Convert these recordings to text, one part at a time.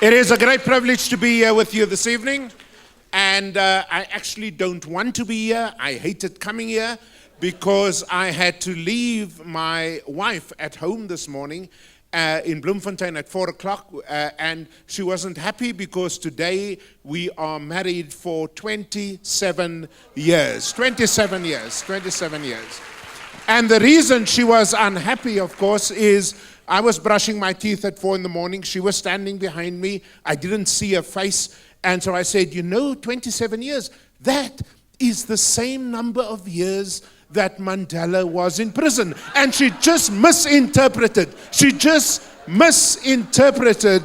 It is a great privilege to be here with you this evening. And I actually don't want to be here. I hated coming here because I had to leave my wife at home this morning in Bloemfontein at 4 o'clock. And she wasn't happy because today we are married for 27 years. 27 years. 27 years. And the reason she was unhappy, of course, is I was brushing my teeth at 4 in the morning. She was standing behind me. I didn't see her face. And so I said, 27 years, that is the same number of years that Mandela was in prison. And she just misinterpreted. She just misinterpreted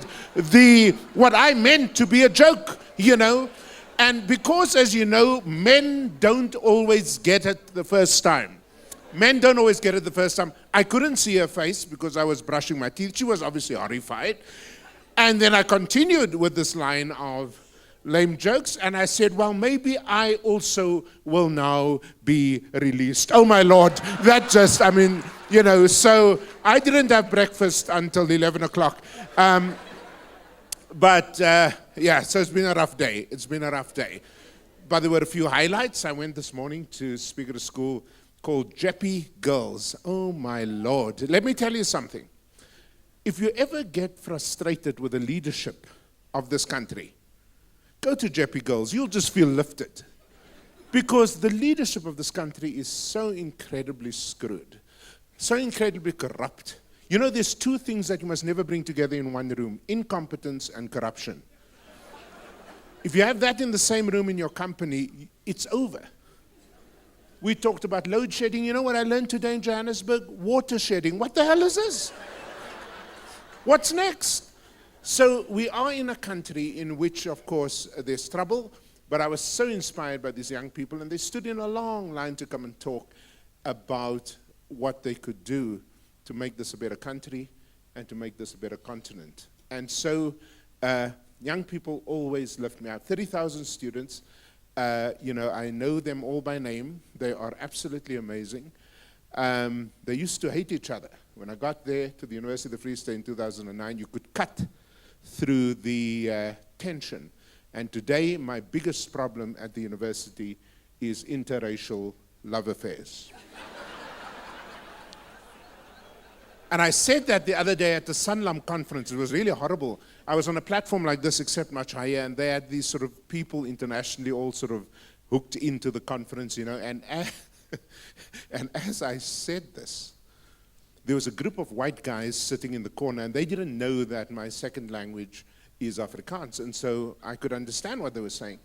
what I meant to be a joke, And because, as you know, men don't always get it the first time. Men don't always get it the first time. I couldn't see her face because I was brushing my teeth. She was obviously horrified. And then I continued with this line of lame jokes, and I said, well, maybe I also will now be released. Oh, my Lord, that just, so I didn't have breakfast until 11 o'clock. So it's been a rough day. It's been a rough day. But there were a few highlights. I went this morning to speak at a school called Jeppy Girls. Oh, my Lord. Let me tell you something. If you ever get frustrated with the leadership of this country, go to Jeppy Girls. You'll just feel lifted. Because the leadership of this country is so incredibly screwed, so incredibly corrupt. There's two things that you must never bring together in one room: incompetence and corruption. If you have that in the same room in your company, it's over. We talked about load shedding. You know what I learned today in Johannesburg? Water shedding. What the hell is this? What's next? So we are in a country in which, of course, there's trouble, but I was so inspired by these young people, and they stood in a long line to come and talk about what they could do to make this a better country and to make this a better continent. And so young people always lift me up. 30,000 students. I know them all by name. They are absolutely amazing. They used to hate each other. When I got there to the University of the Free State in 2009, you could cut through the tension. And today, my biggest problem at the university is interracial love affairs. And I said that the other day at the Sanlam conference. It was really horrible. I was on a platform like this, except much higher, and they had these sort of people internationally all sort of hooked into the conference, and as I said this, there was a group of white guys sitting in the corner, and they didn't know that my second language is Afrikaans, and so I could understand what they were saying.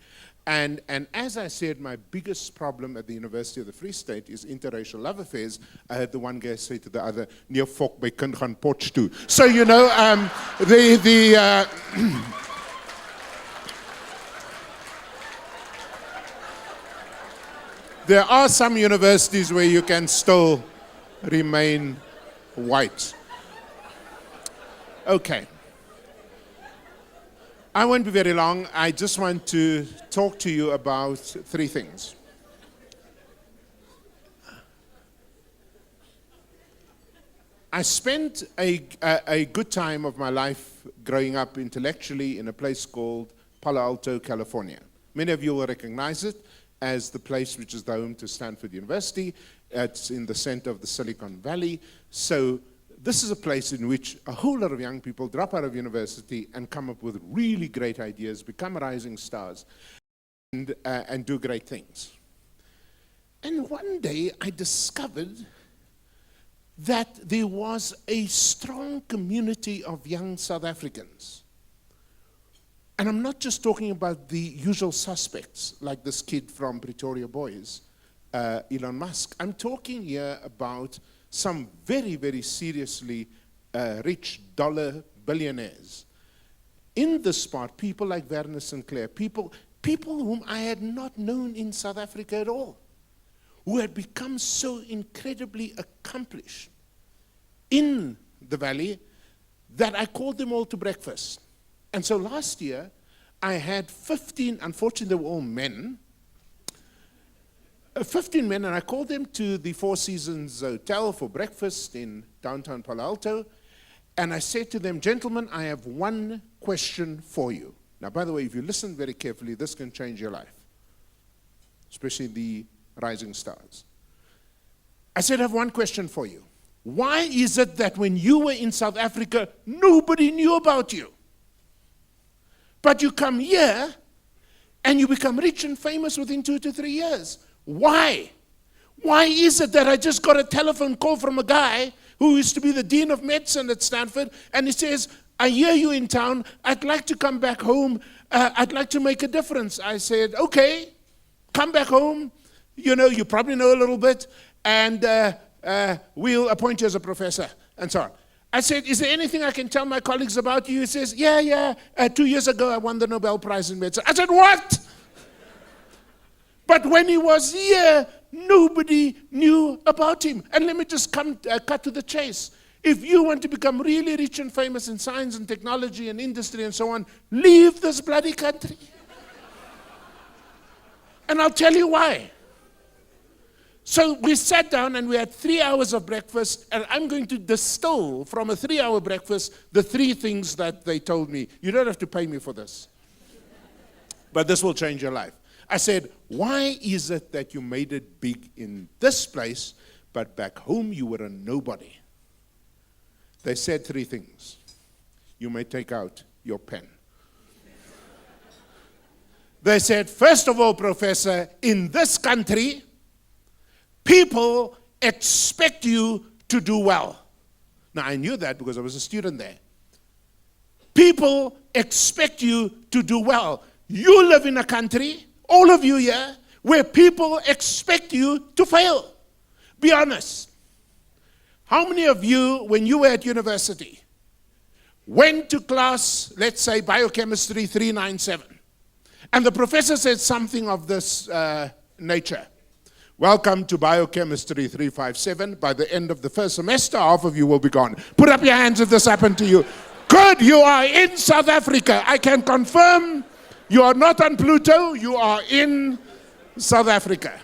And as I said, my biggest problem at the University of the Free State is interracial love affairs. I heard the one guy say to the other, "Nee fok by kind gaan potch toe." So there are some universities where you can still remain white. Okay. I won't be very long. I just want to talk to you about three things. I spent a good time of my life growing up intellectually in a place called Palo Alto, California. Many of you will recognize it as the place which is the home to Stanford University. It's in the center of the Silicon Valley. So this is a place in which a whole lot of young people drop out of university and come up with really great ideas, become rising stars, and do great things. And one day I discovered that there was a strong community of young South Africans. And I'm not just talking about the usual suspects, like this kid from Pretoria Boys, Elon Musk. I'm talking here about some very, very seriously rich dollar billionaires. In this part, people like Werner Sinclair, people whom I had not known in South Africa at all, who had become so incredibly accomplished in the valley that I called them all to breakfast. And so last year, I had 15, unfortunately they were all men, 15 men, and I called them to the Four Seasons Hotel for breakfast in downtown Palo Alto. And I said to them, gentlemen, I have one question for you. Now, by the way, if you listen very carefully, this can change your life, especially the rising stars. I said, I have one question for you. Why is it that when you were in South Africa, nobody knew about you? But you come here and you become rich and famous within 2 to 3 years. Why? Why is it that I just got a telephone call from a guy who used to be the dean of medicine at Stanford, and he says, I hear you in town, I'd like to come back home, I'd like to make a difference. I said, okay, come back home, you probably know a little bit, and we'll appoint you as a professor, and so on. I said, is there anything I can tell my colleagues about you? He says, yeah, 2 years ago I won the Nobel Prize in medicine. I said, what? But when he was here, nobody knew about him. And let me just cut to the chase. If you want to become really rich and famous in science and technology and industry and so on, leave this bloody country. And I'll tell you why. So we sat down and we had 3 hours of breakfast, and I'm going to distill from a 3-hour breakfast the 3 things that they told me. You don't have to pay me for this, but this will change your life. I said, why is it that you made it big in this place, but back home you were a nobody? They said 3 things. You may take out your pen. They said, first of all, Professor, in this country, people expect you to do well. Now, I knew that because I was a student there. People expect you to do well. You live in a country, all of you here, where people expect you to fail. Be honest. How many of you, when you were at university, went to class, let's say biochemistry 397, and the professor said something of this nature? Welcome to Biochemistry 357. By the end of the first semester, half of you will be gone. Put up your hands if this happened to you. Good, you are in South Africa. I can confirm you are not on Pluto, you are in South Africa.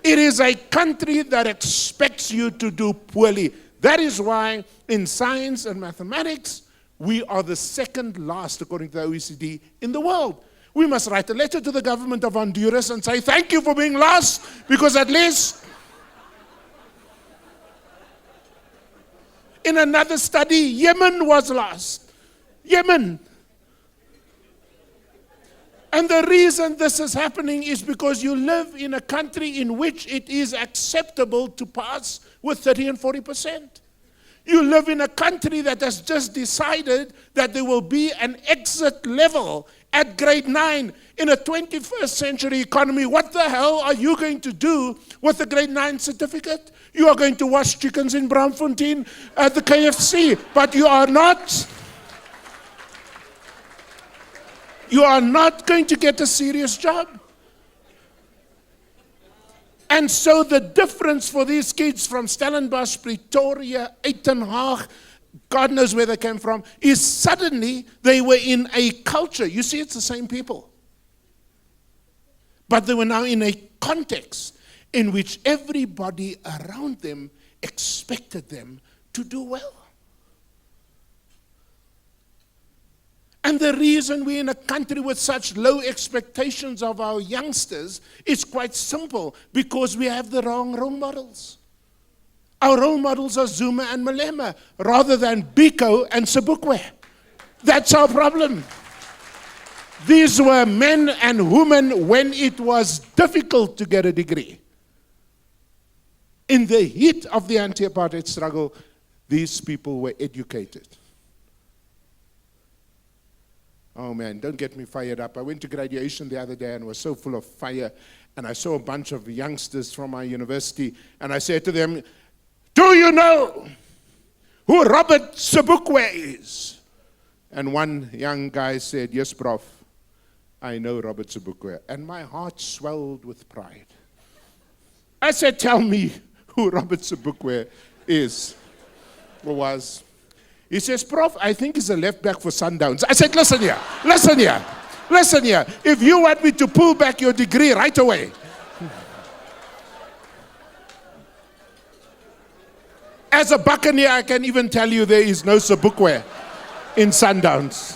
It is a country that expects you to do poorly. That is why in science and mathematics, we are the second last, according to the OECD, in the world. We must write a letter to the government of Honduras and say, thank you for being last, because at least in another study, Yemen was last. Yemen. And the reason this is happening is because you live in a country in which it is acceptable to pass with 30 and 40%. You live in a country that has just decided that there will be an exit level at grade 9 in a 21st century economy. What the hell are you going to do with a grade 9 certificate? You are going to wash chickens in Braamfontein at the KFC, but you are not going to get a serious job. And so the difference for these kids from Stellenbosch, Pretoria, Uitenhage, God knows where they came from, is suddenly they were in a culture. You see, it's the same people. But they were now in a context in which everybody around them expected them to do well. And the reason we're in a country with such low expectations of our youngsters is quite simple, because we have the wrong role models. Our role models are Zuma and Malema rather than Biko and Sobukwe. That's our problem. These were men and women when it was difficult to get a degree. In the heat of the anti-apartheid struggle, these people were educated. Oh man, don't get me fired up. I went to graduation the other day and was so full of fire, and I saw a bunch of youngsters from my university, and I said to them, do you know who Robert Sobukwe is? And one young guy said, yes, Prof, I know Robert Sobukwe. And my heart swelled with pride. I said, tell me who Robert Sobukwe is or was. He says, Prof, I think he's a left back for Sundowns. I said, listen here. If you want me to pull back your degree right away. As a buccaneer, I can even tell you there is no Sobukwe in Sundowns.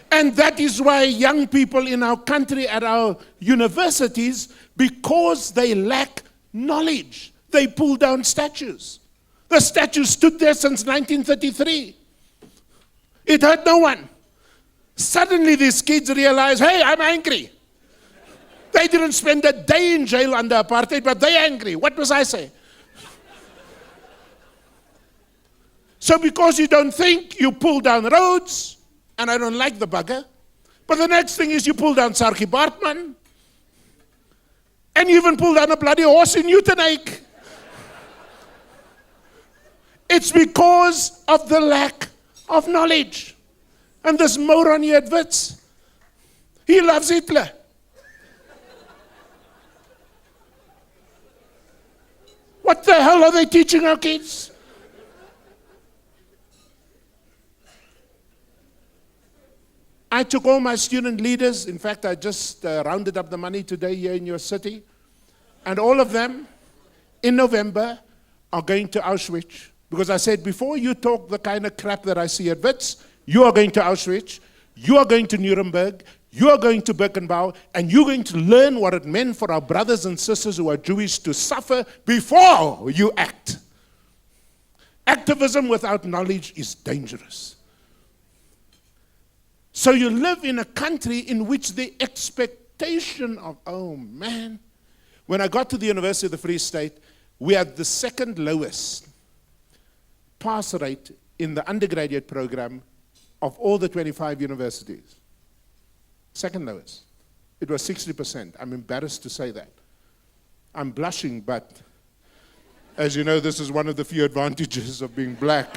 And that is why young people in our country at our universities, because they lack knowledge, they pull down statues. The statue stood there since 1933. It hurt no one. Suddenly these kids realize, hey, I'm angry. They didn't spend a day in jail under apartheid, but they're angry. What must I say? So because you don't think, you pull down roads, and I don't like the bugger. But the next thing is you pull down Sarki Bartman, and you even pull down a bloody horse in Uitenhage. It's because of the lack of knowledge. And this moron here at Wits, he loves Hitler. What the hell are they teaching our kids? I took all my student leaders. In fact, I just rounded up the money today here in your city. And all of them, in November, are going to Auschwitz. Because I said, before you talk the kind of crap that I see at Wits, you are going to Auschwitz, you are going to Nuremberg, you are going to Birkenau, and you're going to learn what it meant for our brothers and sisters who are Jewish to suffer before you act. Activism without knowledge is dangerous. So you live in a country in which the expectation of, oh man. When I got to the University of the Free State, we had the second lowest pass rate in the undergraduate program of all the 25 universities. Second lowest. It was 60%. I'm embarrassed to say that. I'm blushing, but as you know, this is one of the few advantages of being black.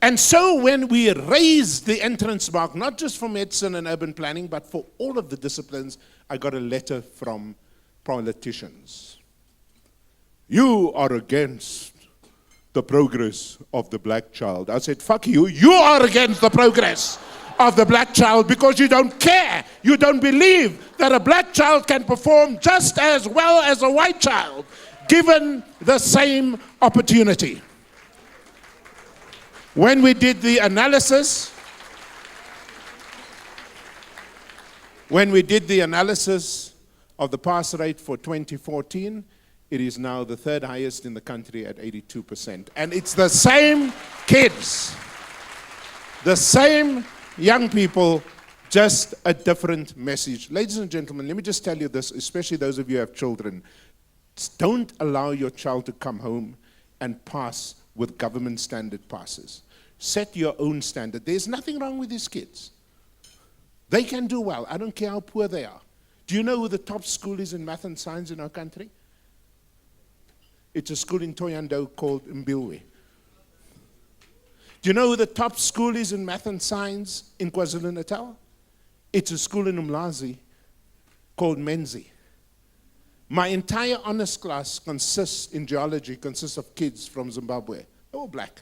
And so when we raised the entrance mark, not just for medicine and urban planning, but for all of the disciplines, I got a letter from politicians. You are against the progress of the black child. I said, fuck you. You are against the progress of the black child because you don't care. You don't believe that a black child can perform just as well as a white child, given the same opportunity. When we did the analysis, of the pass rate for 2014, it is now the third highest in the country at 82%. And it's the same kids, the same young people, just a different message. Ladies and gentlemen, let me just tell you this, especially those of you who have children. Don't allow your child to come home and pass with government standard passes. Set your own standard. There's nothing wrong with these kids. They can do well. I don't care how poor they are. Do you know who the top school is in math and science in our country? It's a school in Thohoyandou called Mbilwi. Do you know who the top school is in math and science in KwaZulu-Natal? It's a school in Umlazi called Menzi. My entire honors class in geology consists of kids from Zimbabwe. They're all black.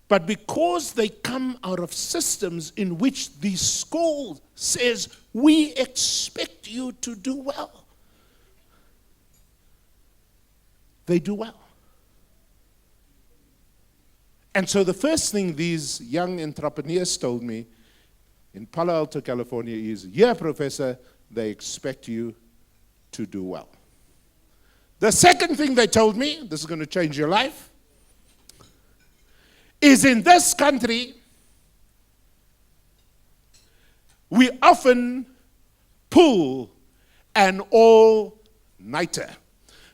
But because they come out of systems in which the school says, we expect you to do well, they do well. And so the first thing these young entrepreneurs told me in Palo Alto, California is, yeah, professor, they expect you to do well. The second thing they told me, this is going to change your life, is in this country, we often pull an all-nighter.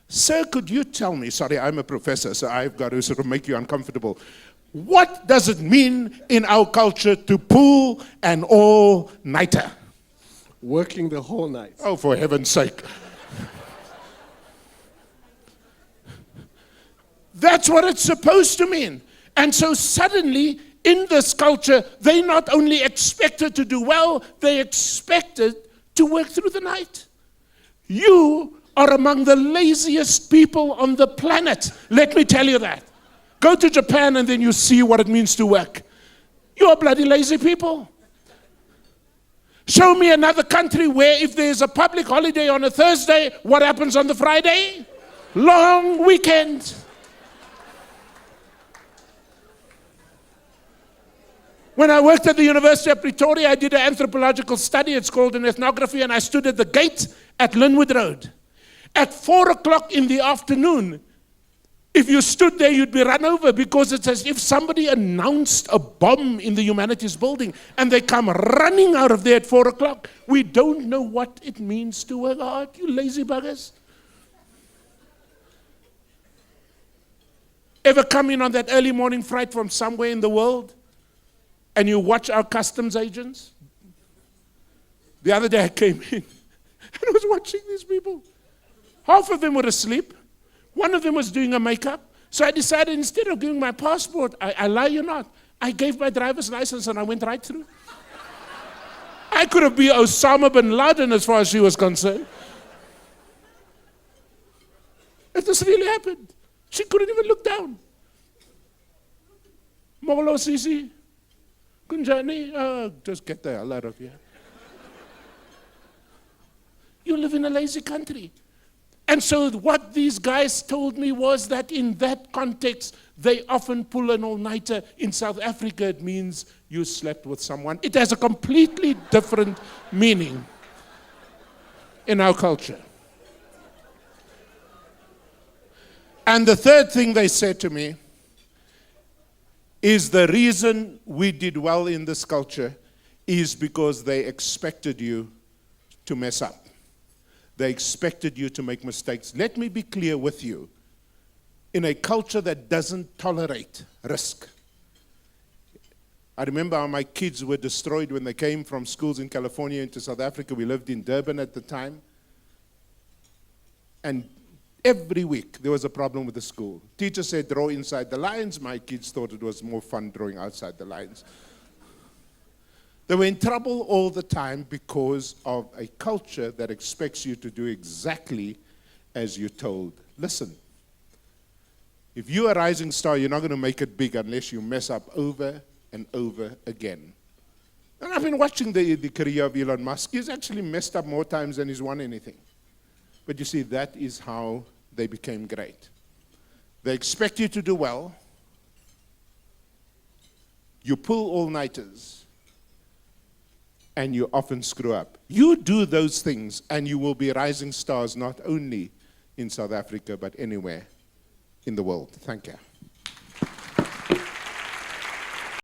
Sir, could you tell me, sorry, I'm a professor, so I've got to sort of make you uncomfortable. What does it mean in our culture to pull an all-nighter? Working the whole night. Oh, for heaven's sake. That's what it's supposed to mean. And so suddenly, in this culture, they not only expected to do well, they expected to work through the night. You are among the laziest people on the planet. Let me tell you that. Go to Japan and then you see what it means to work. You're bloody lazy people. Show me another country where if there's a public holiday on a Thursday, what happens on the Friday? Long weekend. When I worked at the University of Pretoria, I did an anthropological study. It's called an ethnography, and I stood at the gate at Linwood Road. At 4 o'clock in the afternoon, if you stood there, you'd be run over because it's as if somebody announced a bomb in the humanities building and they come running out of there at 4 o'clock. We don't know what it means to work hard, you lazy buggers. Ever come in on that early morning flight from somewhere in the world and you watch our customs agents? The other day I came in and I was watching these people. Half of them were asleep. One of them was doing a makeup. So I decided instead of giving my passport, I lie you not, I gave my driver's license and I went right through. I could have been Osama bin Laden as far as she was concerned. It just really happened. She couldn't even look down. Molo Sisi, Kunjani, just get the hell out of here. You live in a lazy country. And so what these guys told me was that in that context, they often pull an all-nighter. In South Africa, it means you slept with someone. It has a completely different meaning in our culture. And the third thing they said to me is the reason we did well in this culture is because they expected you to mess up. They expected you to make mistakes. Let me be clear with you. In a culture that doesn't tolerate risk. I remember how my kids were destroyed when they came from schools in California into South Africa. We lived in Durban at the time. And every week there was a problem with the school. Teacher said, draw inside the lines. My kids thought it was more fun drawing outside the lines. They were in trouble all the time because of a culture that expects you to do exactly as you're told. Listen, if you're a rising star, you're not going to make it big unless you mess up over and over again. And I've been watching the career of Elon Musk. He's actually messed up more times than he's won anything. But you see, that is how they became great. They expect you to do well. You pull all-nighters. And you often screw up. You do those things and you will be rising stars not only in South Africa but anywhere in the world. Thank you.